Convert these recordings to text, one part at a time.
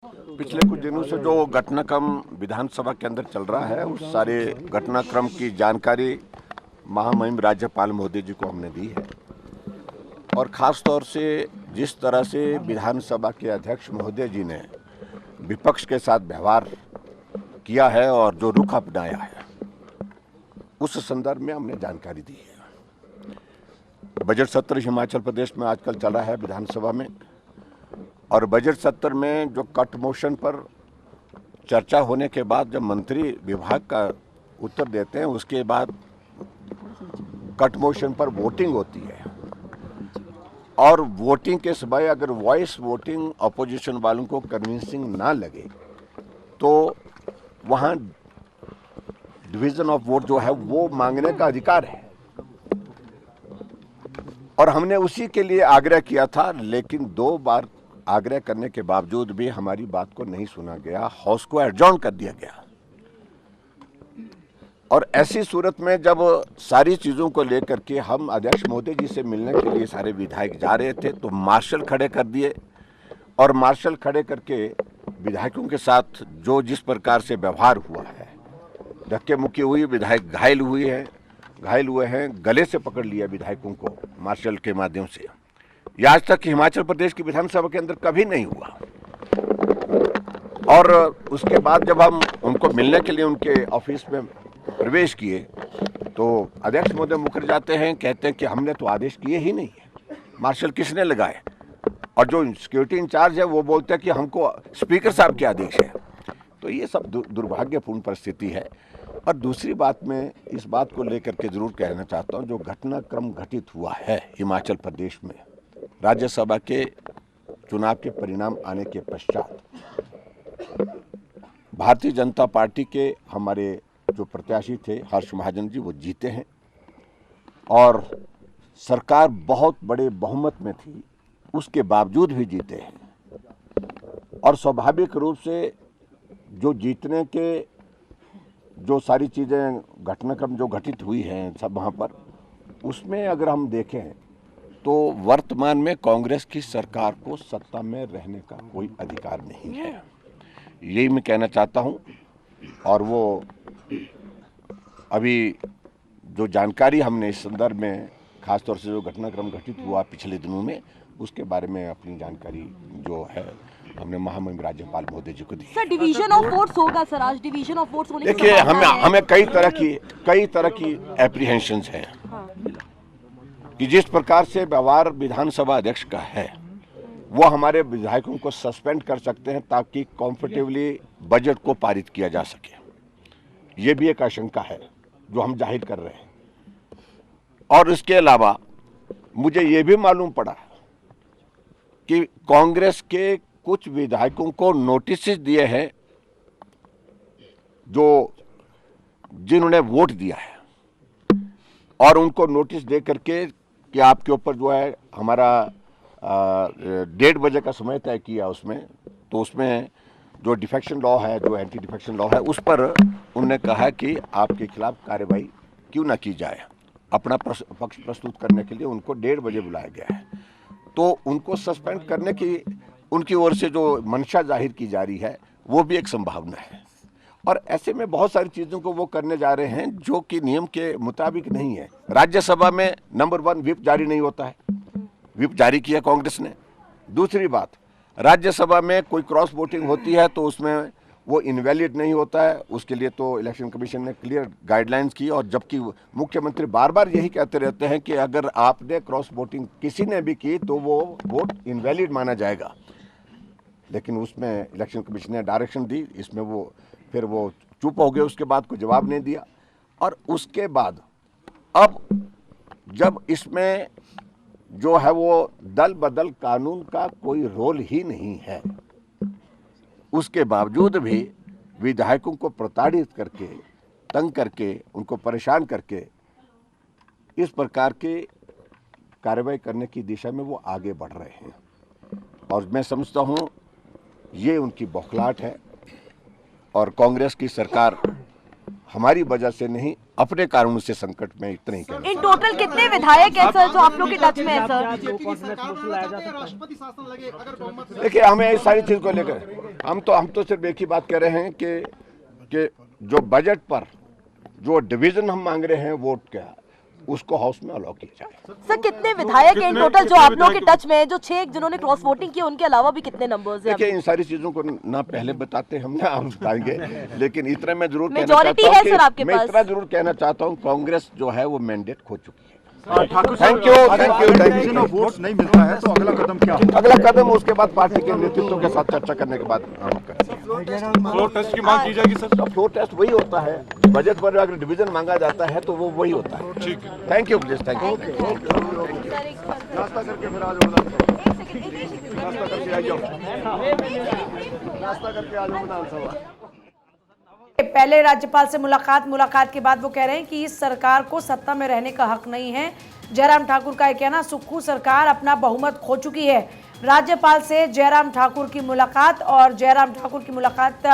पिछले कुछ दिनों से जो घटनाक्रम विधानसभा के अंदर चल रहा है, उस सारे घटनाक्रम की जानकारी महामहिम राज्यपाल महोदय जी को हमने दी है। और ख़ास तौर से जिस तरह से विधानसभा के अध्यक्ष महोदय जी ने विपक्ष के साथ व्यवहार किया है और जो रुख अपनाया है, उस संदर्भ में हमने जानकारी दी है। बजट सत्र हिमाचल प्रदेश में आजकल चल रहा है विधानसभा में, और बजट सत्र में जो कट मोशन पर चर्चा होने के बाद जब मंत्री विभाग का उत्तर देते हैं, उसके बाद कट मोशन पर वोटिंग होती है। और वोटिंग के समय अगर वॉइस वोटिंग अपोजिशन वालों को कन्विंसिंग ना लगे तो वहाँ डिवीजन ऑफ वोट जो है वो मांगने का अधिकार है। और हमने उसी के लिए आग्रह किया था, लेकिन 2 बार आग्रह करने के बावजूद भी हमारी बात को नहीं सुना गया, हाउस को एडजॉर्न कर दिया गया। और ऐसी सूरत में जब सारी चीज़ों को लेकर के हम अध्यक्ष महोदय जी से मिलने के लिए सारे विधायक जा रहे थे, तो मार्शल खड़े कर दिए। और मार्शल खड़े करके विधायकों के साथ जो जिस प्रकार से व्यवहार हुआ है, धक्के मुक्की हुई, विधायक घायल हुए हैं, गले से पकड़ लिया विधायकों को मार्शल के माध्यम से। यह आज तक हिमाचल प्रदेश की विधानसभा के अंदर कभी नहीं हुआ। और उसके बाद जब हम उनको मिलने के लिए उनके ऑफिस में प्रवेश किए तो अध्यक्ष महोदय मुकर जाते हैं, कहते हैं कि हमने तो आदेश किए ही नहीं है, मार्शल किसने लगाए। और जो सिक्योरिटी इंचार्ज है वो बोलते हैं कि हमको स्पीकर साहब के आदेश है। तो ये सब दुर्भाग्यपूर्ण परिस्थिति है। और दूसरी बात मैं इस बात को लेकर के जरूर कहना चाहता हूँ, जो घटनाक्रम घटित हुआ है हिमाचल प्रदेश में राज्यसभा के चुनाव के परिणाम आने के पश्चात, भारतीय जनता पार्टी के हमारे जो प्रत्याशी थे हर्ष महाजन जी, वो जीते हैं और सरकार बहुत बड़े बहुमत में थी, उसके बावजूद भी जीते हैं। और स्वाभाविक रूप से जो जीतने के जो सारी चीज़ें घटनाक्रम जो घटित हुई हैं सब वहाँ पर, उसमें अगर हम देखें तो वर्तमान में कांग्रेस की सरकार को सत्ता में रहने का कोई अधिकार नहीं है, यही मैं कहना चाहता हूँ। और वो अभी जो जानकारी हमने इस संदर्भ में खासतौर से जो घटनाक्रम घटित हुआ पिछले दिनों में, उसके बारे में अपनी जानकारी जो है हमने महामहिम राज्यपाल महोदय जी को दी। सर, डिवीजन ऑफ वोट्स होगा सर, आज डिवीजन ऑफ वोट्स होने की देखिए, संभावना है। हमें कई तरह की एप्रीहेंशंस हैं। हाँ। कि जिस प्रकार से व्यवहार विधानसभा अध्यक्ष का है, वो हमारे विधायकों को सस्पेंड कर सकते हैं ताकि कंफर्टेबली बजट को पारित किया जा सके। ये भी एक आशंका है जो हम जाहिर कर रहे हैं। और इसके अलावा मुझे ये भी मालूम पड़ा कि कांग्रेस के कुछ विधायकों को नोटिस दिए हैं जो जिन्होंने वोट दिया है, और उनको नोटिस दे करके कि आपके ऊपर जो है हमारा 1:30 बजे का समय तय किया उसमें, तो उसमें जो डिफेक्शन लॉ है, जो एंटी डिफेक्शन लॉ है, उस पर उन्होंने कहा कि आपके खिलाफ कार्रवाई क्यों ना की जाए। अपना पक्ष प्रस्तुत करने के लिए उनको 1:30 बजे बुलाया गया है। तो उनको सस्पेंड करने की उनकी ओर से जो मंशा जाहिर की जा रही है, वो भी एक संभावना है। और ऐसे में बहुत सारी चीज़ों को वो करने जा रहे हैं जो कि नियम के मुताबिक नहीं है। राज्यसभा में नंबर 1 व्हिप जारी नहीं होता है, व्हिप जारी किया कांग्रेस ने। दूसरी बात, राज्यसभा में कोई क्रॉस वोटिंग होती है तो उसमें वो इनवैलिड नहीं होता है, उसके लिए तो इलेक्शन कमीशन ने क्लियर गाइडलाइंस की। और जबकि मुख्यमंत्री बार बार यही कहते रहते हैं कि अगर आपने क्रॉस वोटिंग किसी ने भी की तो वो वोट इनवैलिड माना जाएगा, लेकिन उसमें इलेक्शन कमीशन ने डायरेक्शन दी, इसमें वो फिर वो चुप हो गए, उसके बाद कोई जवाब नहीं दिया। और उसके बाद अब जब इसमें जो है वो दल बदल कानून का कोई रोल ही नहीं है, उसके बावजूद भी विधायकों को प्रताड़ित करके, तंग करके, उनको परेशान करके इस प्रकार के कार्रवाई करने की दिशा में वो आगे बढ़ रहे हैं। और मैं समझता हूँ ये उनकी बौखलाहट है। और कांग्रेस की सरकार हमारी वजह से नहीं, अपने कारणों से संकट में, इतना ही कहना। इन टोटल कितने विधायक हैं सर जो आप लोग के टच में है सर? देखिए, हमें इस सारी चीज को लेकर हम तो सिर्फ एक ही बात कह रहे हैं कि जो बजट पर जो डिवीजन हम मांग रहे हैं वोट का, उसको हाउस में अलाउ किया जाए। सर कितने विधायक हैं इन टोटल जो आप लोग के टच में है, जो 6 जिन्होंने क्रॉस वोटिंग की, उनके अलावा भी कितने नंबर्स हैं? देखिए, इन सारी चीजों को ना पहले बताते हम ना आप बताएंगे, लेकिन इतना मैं जरूर कहना मेजॉरिटी चाहता है हूं सर आपके कि मैं पास। इतना जरूर कहना चाहता हूं, कांग्रेस जो है वो मैंडेट खो चुकी है। Thakur thank you. वोट नहीं मिलता है तो अगला कदम क्या होगा? अगला कदम उसके बाद पार्टी के नेतृत्व के साथ चर्चा करने के बाद हम करेंगे। फ्लोर टेस्ट की मांग की जाएगी सर। तो फ्लोर टेस्ट वही होता है, बजट पर अगर डिवीजन मांगा जाता है तो वो वही होता है। ठीक है, thank you please, thank you. नाश्ता करके फिर आ जाओ, नाश्ता करके आ जाओ, नाश्ता करके आ जाओ विधानसभा। पहले राज्यपाल से मुलाकात के बाद वो कह रहे हैं कि इस सरकार को सत्ता में रहने का हक नहीं है। जयराम ठाकुर का यह कहना, सुक्खू सरकार अपना बहुमत खो चुकी है। राज्यपाल से जयराम ठाकुर की मुलाकात, और जयराम ठाकुर की मुलाकात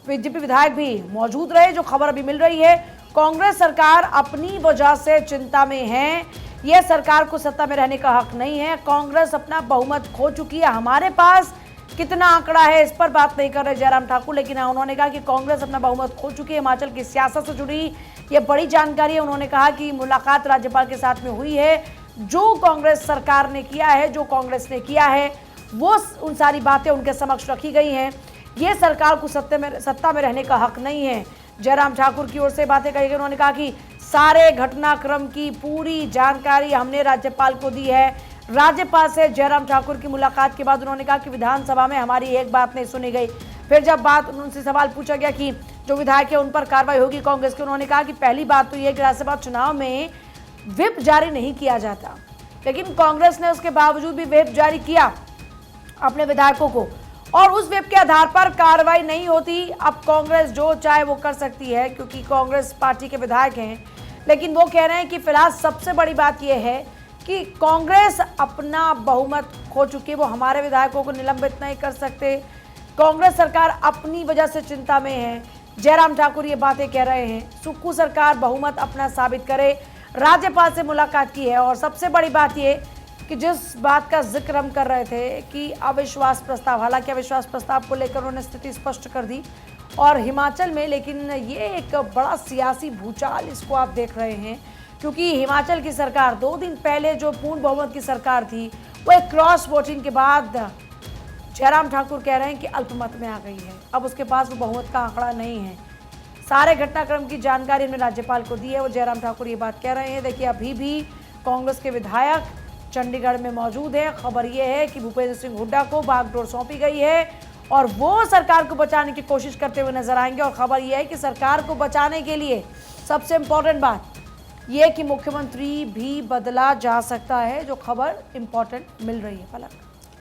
बीजेपी विधायक भी मौजूद रहे। जो खबर अभी मिल रही है, कांग्रेस सरकार अपनी वजह से चिंता में है। यह सरकार को सत्ता में रहने का हक नहीं है। कांग्रेस अपना बहुमत खो चुकी है। हमारे पास कितना आंकड़ा है इस पर बात नहीं कर रहे जयराम ठाकुर, लेकिन उन्होंने कहा कि कांग्रेस अपना बहुमत खो चुकी है। हिमाचल की सियासत से जुड़ी ये बड़ी जानकारी है। उन्होंने कहा कि मुलाकात राज्यपाल के साथ में हुई है। जो कांग्रेस सरकार ने किया है, जो कांग्रेस ने किया है, वो उन सारी बातें उनके समक्ष रखी गई हैं। ये सरकार को सत्ता में रहने का हक नहीं है। जयराम ठाकुर की ओर से बातें कही गई। उन्होंने कहा कि सारे घटनाक्रम की पूरी जानकारी हमने राज्यपाल को दी है। राज्यपाल से जयराम ठाकुर की मुलाकात के बाद उन्होंने कहा कि विधानसभा में हमारी एक बात नहीं सुनी गई। फिर जब उनसे सवाल पूछा गया कि जो विधायक है उन पर कार्रवाई होगी कांग्रेस की, उन्होंने कहा कि पहली बात तो यह कि राज्यसभा चुनाव में व्हिप जारी नहीं किया जाता, लेकिन कांग्रेस ने उसके बावजूद भी व्हिप जारी किया अपने विधायकों को, और उस व्हिप के आधार पर कार्रवाई नहीं होती। अब कांग्रेस जो चाहे वो कर सकती है, क्योंकि कांग्रेस पार्टी के विधायक हैं। लेकिन वो कह रहे हैं कि फिलहाल सबसे बड़ी बात यह है कि कांग्रेस अपना बहुमत खो चुकी है। वो हमारे विधायकों को निलंबित नहीं कर सकते। कांग्रेस सरकार अपनी वजह से चिंता में है। जयराम ठाकुर ये बातें कह रहे हैं। सुक्खू सरकार बहुमत अपना साबित करे। राज्यपाल से मुलाकात की है, और सबसे बड़ी बात ये कि जिस बात का जिक्र हम कर रहे थे कि अविश्वास प्रस्ताव, हालांकि अविश्वास प्रस्ताव को लेकर उन्होंने स्थिति स्पष्ट कर दी और हिमाचल में, लेकिन ये एक बड़ा सियासी भूचाल इसको आप देख रहे हैं, क्योंकि हिमाचल की सरकार 2 दिन पहले जो पूर्ण बहुमत की सरकार थी, वो एक क्रॉस वोटिंग के बाद जयराम ठाकुर कह रहे हैं कि अल्पमत में आ गई है। अब उसके पास वो बहुमत का आंकड़ा नहीं है। सारे घटनाक्रम की जानकारी हमने राज्यपाल को दी है। वो जयराम ठाकुर ये बात कह रहे हैं। देखिए, अभी भी कांग्रेस के विधायक चंडीगढ़ में मौजूद है। खबर ये है कि भूपेंद्र सिंह हुड्डा को बागडोर सौंपी गई है और वो सरकार को बचाने की कोशिश करते हुए नजर आएंगे। और खबर यह है कि सरकार को बचाने के लिए सबसे इंपॉर्टेंट बात यह कि मुख्यमंत्री भी बदला जा सकता है। जो खबर इंपॉर्टेंट मिल रही है। पलक।